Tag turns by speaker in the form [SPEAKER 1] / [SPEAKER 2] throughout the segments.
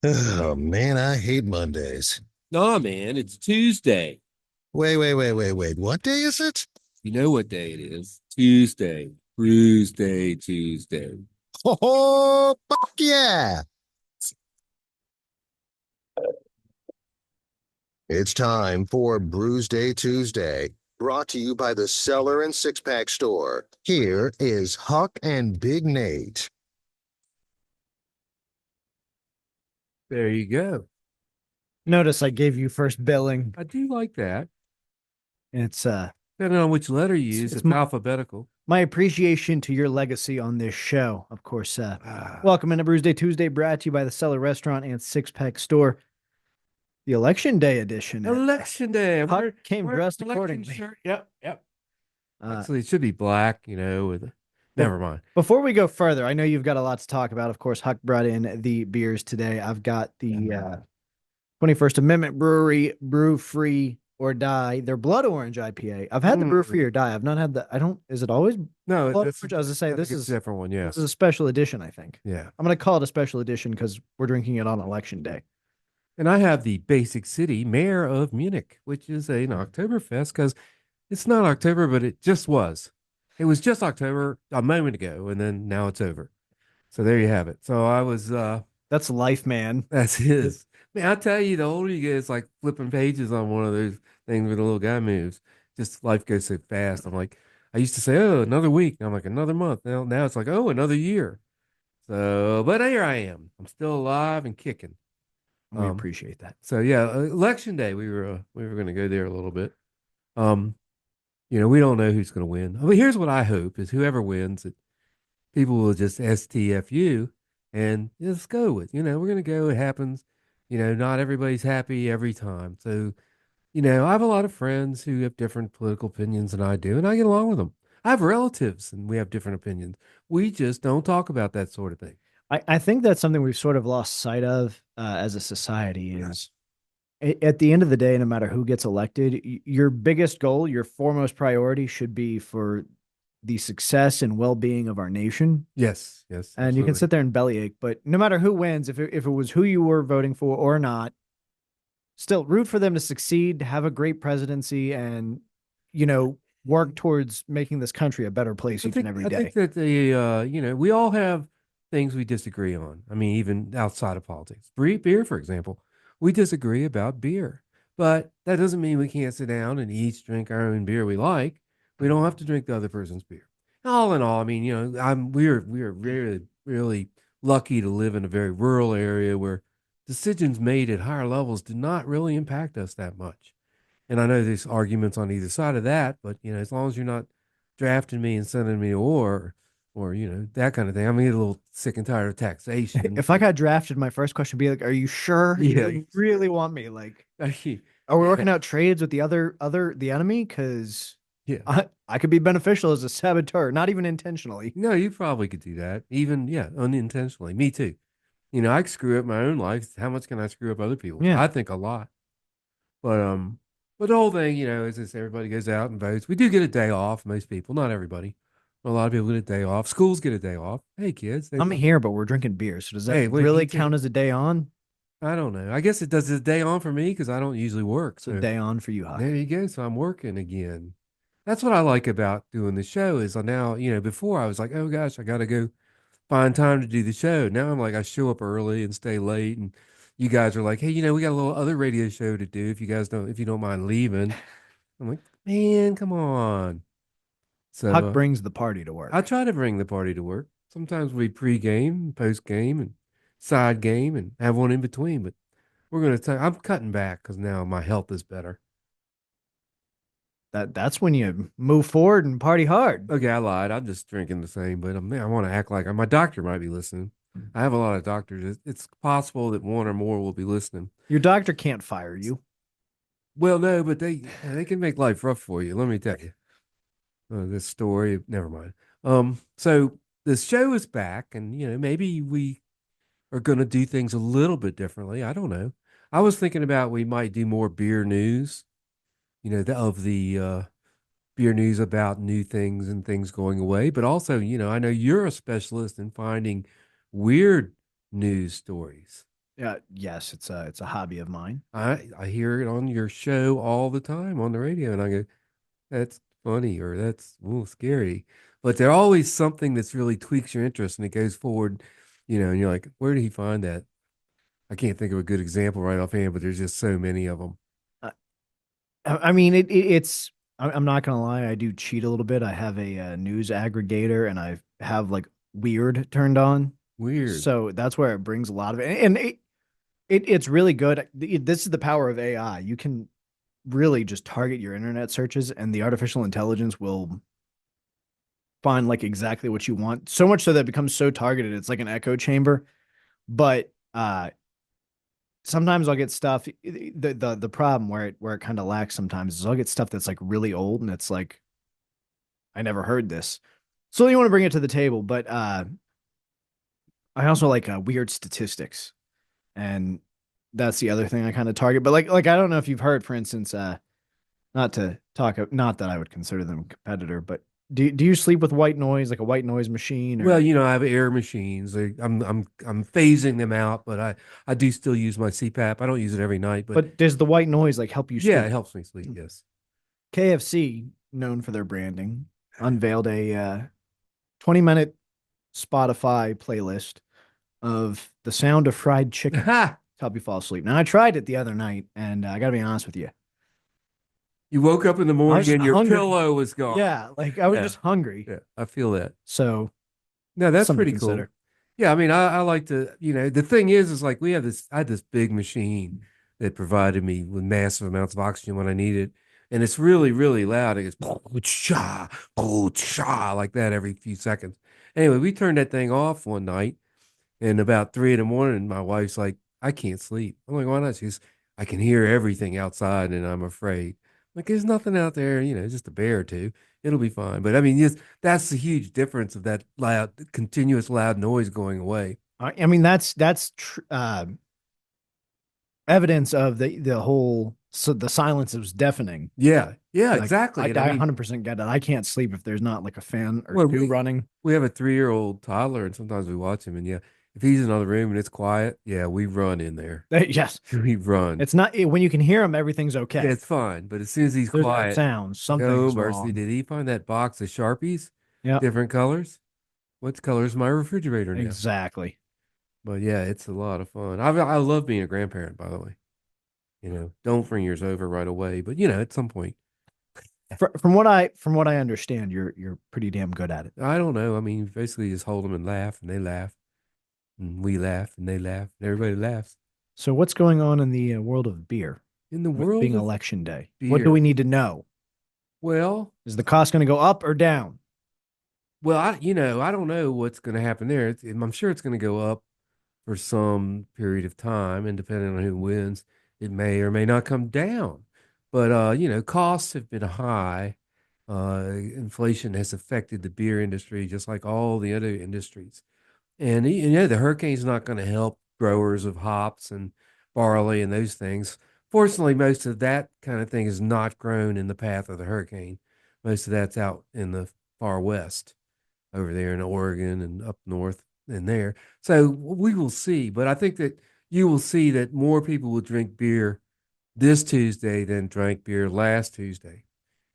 [SPEAKER 1] Oh man, I hate Mondays.
[SPEAKER 2] Nah, man, it's Tuesday.
[SPEAKER 1] Wait. What day is it?
[SPEAKER 2] You know what day it is? Tuesday. Brewsday, Tuesday.
[SPEAKER 1] Oh, fuck yeah. It's time for Brewsday Tuesday, brought to you by the Cellar and Six Pack Store. Here is Huck and Big Nate.
[SPEAKER 2] There you go.
[SPEAKER 3] Notice I gave you first billing.
[SPEAKER 2] I do like that.
[SPEAKER 3] It's
[SPEAKER 2] Depending on which letter you use,
[SPEAKER 3] it's
[SPEAKER 2] it's alphabetical.
[SPEAKER 3] my appreciation to your legacy on this show. Of course,
[SPEAKER 2] Ah,
[SPEAKER 3] welcome into Brewsday Tuesday, brought to you by the Cellar Restaurant and Six Pack Store, the Election Day edition.
[SPEAKER 2] Election day.
[SPEAKER 3] Huck came
[SPEAKER 2] We're
[SPEAKER 3] dressed
[SPEAKER 2] election
[SPEAKER 3] accordingly.
[SPEAKER 2] shirt. Yep.
[SPEAKER 3] Uh,
[SPEAKER 2] Actually, it should be black, with
[SPEAKER 3] but
[SPEAKER 2] never mind.
[SPEAKER 3] before we go further, I know you've got a lot to talk about. Of course, Huck brought in the beers today. I've got the 21st Amendment Brewery Brew Free or Die. Their Blood Orange IPA. I've had the Brew Free
[SPEAKER 2] Mm.
[SPEAKER 3] or Die. I've not had the. I don't. Is it always
[SPEAKER 2] No,
[SPEAKER 3] Blood
[SPEAKER 2] that's
[SPEAKER 3] Orange? I was to say
[SPEAKER 2] I think it's a different one. Yeah.
[SPEAKER 3] this is a special edition. I think
[SPEAKER 2] Yeah.
[SPEAKER 3] I'm going to call it a special edition because we're drinking it on Election Day.
[SPEAKER 2] And I have the Basic City Mayor of Munich, which is an Oktoberfest because it's not October, but it just was. It was just October a moment ago, and then now it's over. So there you have it. So I was
[SPEAKER 3] That's life, man.
[SPEAKER 2] that's his. Man, I tell you, the older you get, it's like flipping pages on one of those things where the little guy moves. Just life goes so fast. I'm like, I used to say, oh, another week. I'm like, another month. Now it's like, oh, another year. So, but here I am. I'm still alive and kicking.
[SPEAKER 3] We
[SPEAKER 2] Um,
[SPEAKER 3] appreciate that.
[SPEAKER 2] so yeah, election day, we were going to go there a little bit. Um, we don't know who's going to win. I mean, here's what I hope is whoever wins, that people will just STFU and just go with. We're going to go. It happens. Not everybody's happy every time. So, I have a lot of friends who have different political opinions than I do, and I get along with them. I have relatives and we have different opinions. We just don't talk about that sort of thing.
[SPEAKER 3] I think that's something we've sort of lost sight of as a society. Is at the end of the day, no matter who gets elected, your biggest goal, your foremost priority should be for the success and well-being of our nation.
[SPEAKER 2] Yes,
[SPEAKER 3] And you can
[SPEAKER 2] absolutely.
[SPEAKER 3] sit there and bellyache, but no matter who wins, if it was who you were voting for or not, still root for them to succeed, have a great presidency, and you know work towards making this country a better place
[SPEAKER 2] I
[SPEAKER 3] each and
[SPEAKER 2] think
[SPEAKER 3] every
[SPEAKER 2] I think
[SPEAKER 3] day.
[SPEAKER 2] that we all have things we disagree on. I mean, even outside of politics. Beer, for example, we disagree about beer, but that doesn't mean we can't sit down and each drink our own beer we like. We don't have to drink the other person's beer. All in all, I mean, we're really lucky to live in a very rural area where decisions made at higher levels do not really impact us that much. And I know there's arguments on either side of that, but as long as you're not drafting me and sending me to war or that kind of thing. I'm gonna get a little sick and tired of taxation.
[SPEAKER 3] If I got drafted, my first question would be like, "Are you sure
[SPEAKER 2] Yeah,
[SPEAKER 3] you really want me? Like, are we
[SPEAKER 2] yeah,
[SPEAKER 3] working out trades with the enemy? Because
[SPEAKER 2] yeah.
[SPEAKER 3] I could be beneficial as a saboteur, not even intentionally."
[SPEAKER 2] No, you probably could do that, even yeah, unintentionally. Me too. I screw up my own life. How much can I screw up other people's?
[SPEAKER 3] Yeah,
[SPEAKER 2] I think a lot. But the whole thing, is this everybody goes out and votes. We do get a day off, most people, not everybody. A lot of people get a day off. Schools get a day off. Hey kids, they
[SPEAKER 3] I'm here, but we're drinking beer. So does that
[SPEAKER 2] hey, wait,
[SPEAKER 3] really
[SPEAKER 2] you take
[SPEAKER 3] count as a day on?
[SPEAKER 2] I don't know. I guess it does a day on for me because I don't usually work.
[SPEAKER 3] It's a
[SPEAKER 2] So
[SPEAKER 3] day on for you, Huck.
[SPEAKER 2] there you go. So I'm working again. That's what I like about doing the show is I now, before I was like, oh gosh, I got to go find time to do the show. Now I'm like, I show up early and stay late. And you guys are like, hey, we got a little other radio show to do if you don't mind leaving. I'm like, man, come on. So
[SPEAKER 3] Huck brings the party to
[SPEAKER 2] I
[SPEAKER 3] work.
[SPEAKER 2] try to bring the party to work. Sometimes we pre-game, post-game, and side game and have one in between. But we're going to tell I'm cutting back because now my health is better.
[SPEAKER 3] That's when you move forward and party hard.
[SPEAKER 2] Okay, I lied. I'm just drinking the same, but I want to act like my doctor might be listening. I have a lot of doctors. It's possible that one or more will be listening.
[SPEAKER 3] Your doctor can't fire you.
[SPEAKER 2] Well, no, but they can make life rough for you. Let me tell you. This story, never mind. So the show is back, and maybe we are going to do things a little bit differently. I don't know. I was thinking about we might do more beer news. Of the beer news about new things and things going away. But also, I know you're a specialist in finding weird news stories.
[SPEAKER 3] Yeah, yes, it's a hobby of mine.
[SPEAKER 2] I hear it on your show all the time on the radio, and I go, that's funny or that's ooh, scary. But there's always something that's really tweaks your interest and it goes forward, and you're like, where did he find that? I can't think of a good example right offhand, but there's just so many of them.
[SPEAKER 3] Uh, I mean, it's. I'm not gonna lie, I do cheat a little bit. I have a, news aggregator, and I have like weird turned on,
[SPEAKER 2] Weird.
[SPEAKER 3] so that's where it brings a lot of it, and it's really good. This is the power of AI. You can really just target your internet searches, and the artificial intelligence will find like exactly what you want. So much so that it becomes so targeted, it's like an echo chamber. But sometimes I'll get stuff. The problem where it kind of lacks sometimes is I'll get stuff that's like really old, and it's like I never heard this. So you want to bring it to the table, but I also like weird statistics, and that's the other thing I kind of target. But like I don't know if you've heard, for instance, not to talk, not that I would consider them a competitor, but do you sleep with white noise, like a white noise machine,
[SPEAKER 2] Well,
[SPEAKER 3] or
[SPEAKER 2] I have air machines. I'm phasing them out, but I do still use my CPAP. I don't use it every night, but
[SPEAKER 3] but does the white noise like help you
[SPEAKER 2] yeah, it
[SPEAKER 3] sleep?
[SPEAKER 2] helps me sleep. Yes.
[SPEAKER 3] KFC, known for their branding, unveiled a 20-minute Spotify playlist of the sound of fried chicken to
[SPEAKER 2] Ha!
[SPEAKER 3] help you fall asleep. Now, I tried it the other night, and I got to be honest with you.
[SPEAKER 2] You woke up in the
[SPEAKER 3] I was
[SPEAKER 2] morning
[SPEAKER 3] just
[SPEAKER 2] and your
[SPEAKER 3] hungry.
[SPEAKER 2] pillow was gone.
[SPEAKER 3] Yeah, like I was
[SPEAKER 2] Yeah,
[SPEAKER 3] just hungry.
[SPEAKER 2] yeah, I feel that.
[SPEAKER 3] So,
[SPEAKER 2] No, that's
[SPEAKER 3] something to
[SPEAKER 2] pretty cool.
[SPEAKER 3] consider.
[SPEAKER 2] Yeah, I mean, I like to, the thing is like I had this big machine that provided me with massive amounts of oxygen when I need it. And it's really, really loud. It goes cha, cha, like that every few seconds. Anyway, we turned that thing off one night and about 3 in the morning, my wife's like, I can't sleep. I'm like, why not? She's, I can hear everything outside and I'm afraid. Like, there's nothing out there, just a bear or two. It'll be fine. But I mean, just that's the huge difference of that loud, continuous loud noise going away.
[SPEAKER 3] I mean, evidence of the whole. So the silence was deafening.
[SPEAKER 2] Yeah. Yeah,
[SPEAKER 3] Like
[SPEAKER 2] exactly. And I
[SPEAKER 3] I
[SPEAKER 2] mean,
[SPEAKER 3] 100% get it. I can't sleep if there's not like a fan or
[SPEAKER 2] well,
[SPEAKER 3] two running.
[SPEAKER 2] we have a 3-year-old toddler and sometimes we watch him and yeah, if he's in another room and it's quiet, yeah, we run in there.
[SPEAKER 3] Yes,
[SPEAKER 2] We run.
[SPEAKER 3] it's not when you can hear them, everything's
[SPEAKER 2] Yeah,
[SPEAKER 3] okay.
[SPEAKER 2] it's fine. But as soon as he's
[SPEAKER 3] There's no
[SPEAKER 2] quiet,
[SPEAKER 3] sounds.
[SPEAKER 2] no
[SPEAKER 3] Something's
[SPEAKER 2] mercy.
[SPEAKER 3] wrong.
[SPEAKER 2] Did he find that box of Sharpies?
[SPEAKER 3] Yep,
[SPEAKER 2] Different colors? What color is my refrigerator now?
[SPEAKER 3] exactly.
[SPEAKER 2] But yeah, it's a lot of fun. I love being a grandparent, by the way. Don't bring yours over right away, but at some point,
[SPEAKER 3] From what I understand, you're pretty damn good at it.
[SPEAKER 2] I don't know. I mean, basically just hold them and laugh, and they laugh, and we laugh, and they laugh, and everybody laughs.
[SPEAKER 3] So what's going on in the world of beer
[SPEAKER 2] In the
[SPEAKER 3] with it
[SPEAKER 2] world
[SPEAKER 3] being
[SPEAKER 2] of
[SPEAKER 3] election day? What do we
[SPEAKER 2] beer,
[SPEAKER 3] need to know?
[SPEAKER 2] well,
[SPEAKER 3] Is the cost going to go up or down?
[SPEAKER 2] I don't know what's going to happen there. I'm sure it's going to go up for some period of time, and depending on who wins, it may or may not come down. But costs have been high. Inflation has affected the beer industry just like all the other industries. And the hurricane's not going to help growers of hops and barley and those things. Fortunately, most of that kind of thing is not grown in the path of the hurricane. Most of that's out in the far west over there in Oregon and up north and there. So we will see. But I think that you will see that more people will drink beer this Tuesday than drank beer last Tuesday.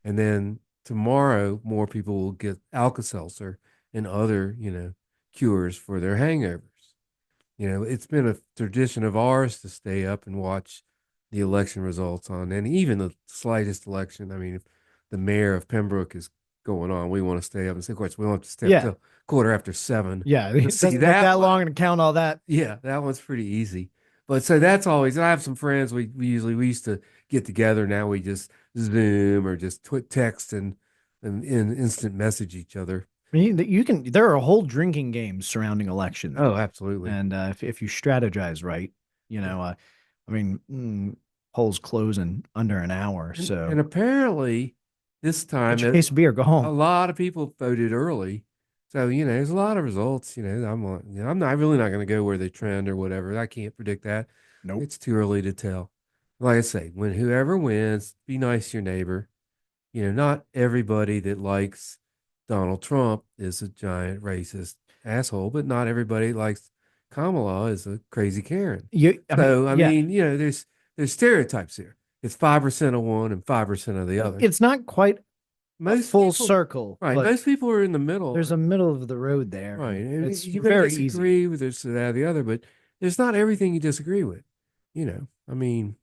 [SPEAKER 2] And then tomorrow, more people will get Alka-Seltzer and other, cures for their hangovers. It's been a tradition of ours to stay up and watch the election results on, and even the slightest election. I mean, if the mayor of Pembroke is going on, we want to stay up and say, of course, we don't have to stay up
[SPEAKER 3] Yeah,
[SPEAKER 2] till quarter after 7
[SPEAKER 3] yeah.
[SPEAKER 2] to
[SPEAKER 3] It
[SPEAKER 2] see
[SPEAKER 3] doesn't take
[SPEAKER 2] that
[SPEAKER 3] that
[SPEAKER 2] one.
[SPEAKER 3] long to count all that.
[SPEAKER 2] Yeah, that one's pretty easy. But so that's always, and I have some friends, we used to get together. Now we just Zoom or just text and instant message each other.
[SPEAKER 3] I mean, you can. There are whole drinking games surrounding elections,
[SPEAKER 2] Oh, absolutely.
[SPEAKER 3] and if you strategize right, I mean, polls close in under an hour.
[SPEAKER 2] And
[SPEAKER 3] So
[SPEAKER 2] apparently this
[SPEAKER 3] get
[SPEAKER 2] time
[SPEAKER 3] your case of beer, go
[SPEAKER 2] a
[SPEAKER 3] home.
[SPEAKER 2] lot of people voted early. So, there's a lot of results. I'm not really not going to go where they trend or whatever. I can't predict that.
[SPEAKER 3] Nope.
[SPEAKER 2] It's too early to tell. Like I say, when whoever wins, be nice to your neighbor. Not everybody that likes Donald Trump is a giant racist asshole, but not everybody likes Kamala is a crazy Karen.
[SPEAKER 3] I mean,
[SPEAKER 2] So I
[SPEAKER 3] yeah,
[SPEAKER 2] mean, there's stereotypes here. It's 5% of one and 5% of the other.
[SPEAKER 3] it's not quite a
[SPEAKER 2] Most
[SPEAKER 3] full
[SPEAKER 2] people,
[SPEAKER 3] circle,
[SPEAKER 2] right?
[SPEAKER 3] but
[SPEAKER 2] Most people are in the middle,
[SPEAKER 3] there's a middle of the road there,
[SPEAKER 2] right?
[SPEAKER 3] and
[SPEAKER 2] And
[SPEAKER 3] it's
[SPEAKER 2] you're going to
[SPEAKER 3] very easy.
[SPEAKER 2] disagree with this, that, or the other, but there's not everything you disagree with. I mean,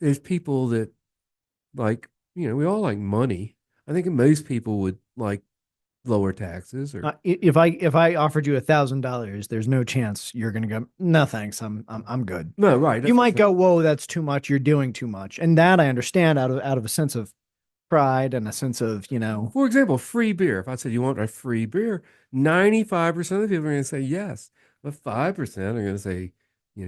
[SPEAKER 2] there's people that like, we all like money. I think most people would like lower taxes or
[SPEAKER 3] If I offered you $1,000, there's no chance you're gonna go. No, thanks. I'm good.
[SPEAKER 2] no, right?
[SPEAKER 3] You
[SPEAKER 2] That's what
[SPEAKER 3] might
[SPEAKER 2] I'm saying.
[SPEAKER 3] go, whoa, that's too much. You're doing too much, and that I understand out of a sense of pride and a sense of
[SPEAKER 2] For example, free beer. If I said you want a free beer, 95% of the people are going to say yes, but 5% are going to say,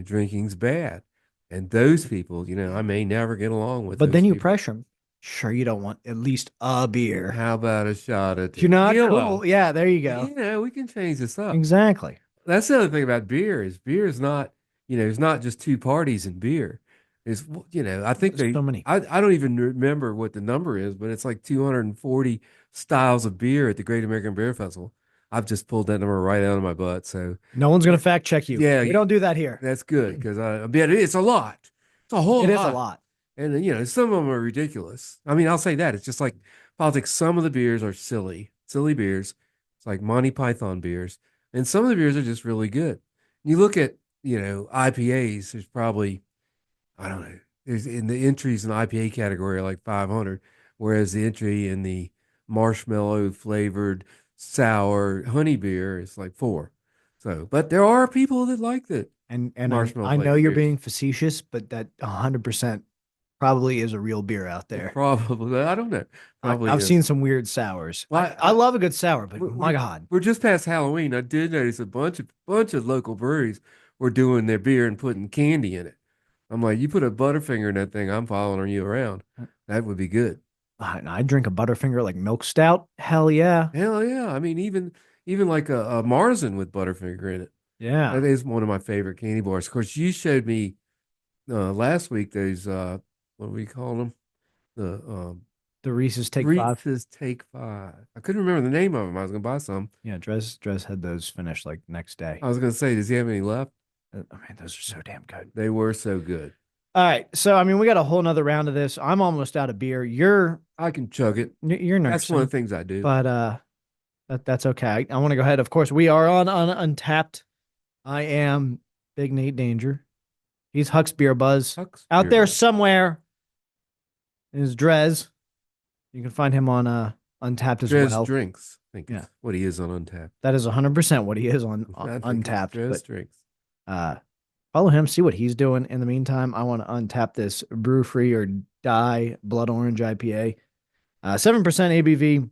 [SPEAKER 2] drinking's bad. And those people, I may never get along with
[SPEAKER 3] But then
[SPEAKER 2] those
[SPEAKER 3] you
[SPEAKER 2] people.
[SPEAKER 3] pressure them. Sure, you don't want at least a beer.
[SPEAKER 2] How about a shot of
[SPEAKER 3] You're not
[SPEAKER 2] tequila?
[SPEAKER 3] cool. Yeah, there you go.
[SPEAKER 2] We can change this up.
[SPEAKER 3] Exactly.
[SPEAKER 2] That's the other thing about beer is not, it's not just two parties in beer. It's, I think
[SPEAKER 3] There's
[SPEAKER 2] they,
[SPEAKER 3] so many.
[SPEAKER 2] I don't even remember what the number is, but it's like 240 styles of beer at the Great American Beer Festival. I've just pulled that number right out of my butt. So,
[SPEAKER 3] No one's gonna fact check you.
[SPEAKER 2] yeah,
[SPEAKER 3] We don't do that here.
[SPEAKER 2] that's good because I bet it's a lot. It's a whole
[SPEAKER 3] It is a
[SPEAKER 2] lot.
[SPEAKER 3] lot.
[SPEAKER 2] And, some of them are ridiculous. I mean, I'll say that. It's just like politics. Some of the beers are silly beers. It's like Monty Python beers. And some of the beers are just really good. You look at, IPAs, there's probably, I don't know, there's in the entries in the IPA category are like 500, whereas the entry in the marshmallow flavored sour honey beer is like four. So, but there are people that like the
[SPEAKER 3] And
[SPEAKER 2] marshmallow
[SPEAKER 3] I know
[SPEAKER 2] flavored
[SPEAKER 3] you're
[SPEAKER 2] beers.
[SPEAKER 3] being facetious, but that 100% probably is a real beer out there.
[SPEAKER 2] Probably, I don't know. Probably
[SPEAKER 3] I've
[SPEAKER 2] is.
[SPEAKER 3] seen some weird sours.
[SPEAKER 2] Well,
[SPEAKER 3] I love a good sour, but
[SPEAKER 2] we're,
[SPEAKER 3] my God.
[SPEAKER 2] we're just past Halloween. I did notice a bunch of local breweries were doing their beer and putting candy in it. I'm like, you put a Butterfinger in that thing, I'm following you around. That would be good.
[SPEAKER 3] I drink a Butterfinger like milk stout. Hell yeah.
[SPEAKER 2] Hell yeah. I mean, even like a Marzen with Butterfinger in it.
[SPEAKER 3] Yeah.
[SPEAKER 2] That is one of my favorite candy bars. Of course, you showed me last week those what do we call them? The
[SPEAKER 3] The Reese's Take Five.
[SPEAKER 2] Reese's Take Five. I couldn't remember the name of them. I was gonna buy some.
[SPEAKER 3] Yeah, Dres had those finished like next day.
[SPEAKER 2] I was gonna say, does he have any left?
[SPEAKER 3] I mean, those are so damn good.
[SPEAKER 2] They were so good.
[SPEAKER 3] All right. So, I mean, we got a whole nother round of this. I'm almost out of beer.
[SPEAKER 2] I can chug it.
[SPEAKER 3] You're
[SPEAKER 2] That's one of
[SPEAKER 3] nursing,
[SPEAKER 2] the things I do.
[SPEAKER 3] but that's okay. I want to go ahead. Of course, we are on Untapped. I am Big Nate Danger. He's Huck's Beer Buzz.
[SPEAKER 2] Huck's
[SPEAKER 3] Out
[SPEAKER 2] Beer
[SPEAKER 3] there
[SPEAKER 2] Buzz.
[SPEAKER 3] somewhere is Drez. You can find him on Untapped as
[SPEAKER 2] Drez
[SPEAKER 3] well.
[SPEAKER 2] drinks. I think
[SPEAKER 3] Yeah.
[SPEAKER 2] is what he is on Untapped.
[SPEAKER 3] That is 100% what he is on
[SPEAKER 2] I think it's
[SPEAKER 3] Untapped.
[SPEAKER 2] Drez
[SPEAKER 3] But
[SPEAKER 2] drinks.
[SPEAKER 3] follow him, see what he's doing. In the meantime, I want to untap this Brew Free or Die Blood Orange IPA. 7% ABV.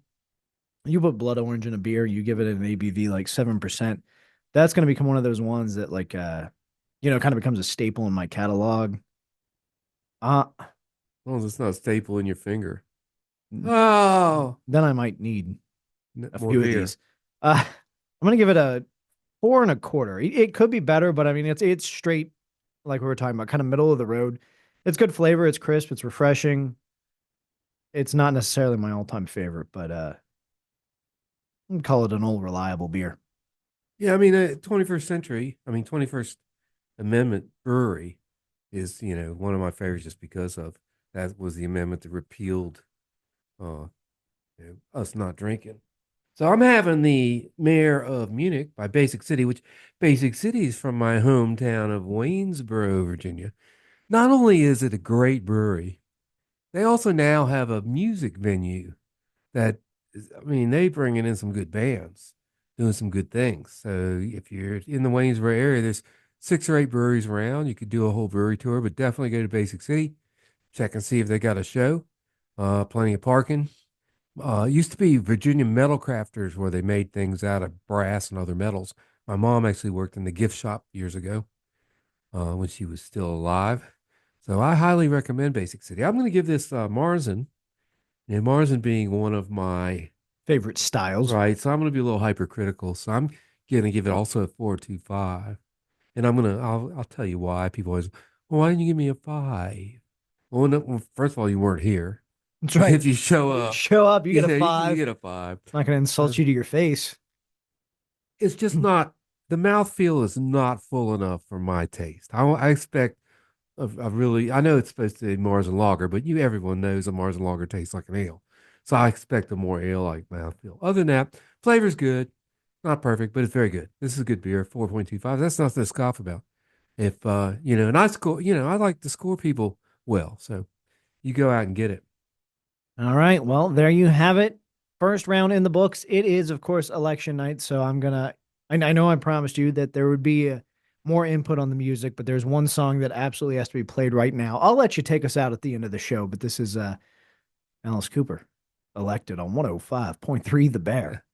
[SPEAKER 3] You put blood orange in a beer, you give it an ABV like 7%. That's going to become one of those ones that kind of becomes a staple in my catalog.
[SPEAKER 2] As long as it's not a staple in your finger.
[SPEAKER 3] Then
[SPEAKER 2] Oh,
[SPEAKER 3] I might need a
[SPEAKER 2] more
[SPEAKER 3] few of
[SPEAKER 2] beer.
[SPEAKER 3] these. I'm going to give it a 4.25. It could be better, but I mean, it's straight, like we were talking about, kind of middle of the road. It's good flavor. It's crisp. It's refreshing. It's not necessarily my all-time favorite, but I'd call it an old reliable beer.
[SPEAKER 2] Yeah, I mean, 21st century. I mean, 21st Amendment Brewery is one of my favorites just because of that was the amendment that repealed uh, us not drinking. So I'm having the Mayor of Munich by Basic City, which Basic City is from my hometown of Waynesboro, Virginia. Not only is it a great brewery, they also now have a music venue that I mean, they bringing in some good bands, doing some good things. So if you're in the Waynesboro area, there's 6 or 8 breweries around. You could do a whole brewery tour, but definitely go to Basic City, check and see if they got a show. Plenty of parking. Used to be Virginia Metal Crafters where they made things out of brass and other metals. My mom actually worked in the gift shop years ago when she was still alive. So I highly recommend Basic City. I'm going to give this Marzen, and Marzen being one of my
[SPEAKER 3] Favorite styles.
[SPEAKER 2] right. So I'm going to be a little hypercritical. So I'm going to give it also a 4.25. And I'll tell you why. People always, well, why didn't you give me a 5? Well, no, well, first of all, you weren't here.
[SPEAKER 3] That's right.
[SPEAKER 2] If you show up,
[SPEAKER 3] Show up, you get a
[SPEAKER 2] you
[SPEAKER 3] 5.
[SPEAKER 2] get a 5.
[SPEAKER 3] Not going to insult you to your face.
[SPEAKER 2] It's just not the mouthfeel is not full enough for my taste. I expect a really, I know it's supposed to be Mars and Lager, but everyone knows a Mars and Lager tastes like an ale. So I expect a more ale-like mouthfeel. Other than that, flavor's good. Not perfect, but it's very good. This is a good beer, 4.25. That's nothing to scoff about. If and I score, I like to score people well. So you go out and get it.
[SPEAKER 3] All right. Well, there you have it. First round in the books. It is, of course, election night. So I know I promised you that there would be more input on the music, but there's one song that absolutely has to be played right now. I'll let you take us out at the end of the show, but this is Alice Cooper, elected on 105.3 The Bear.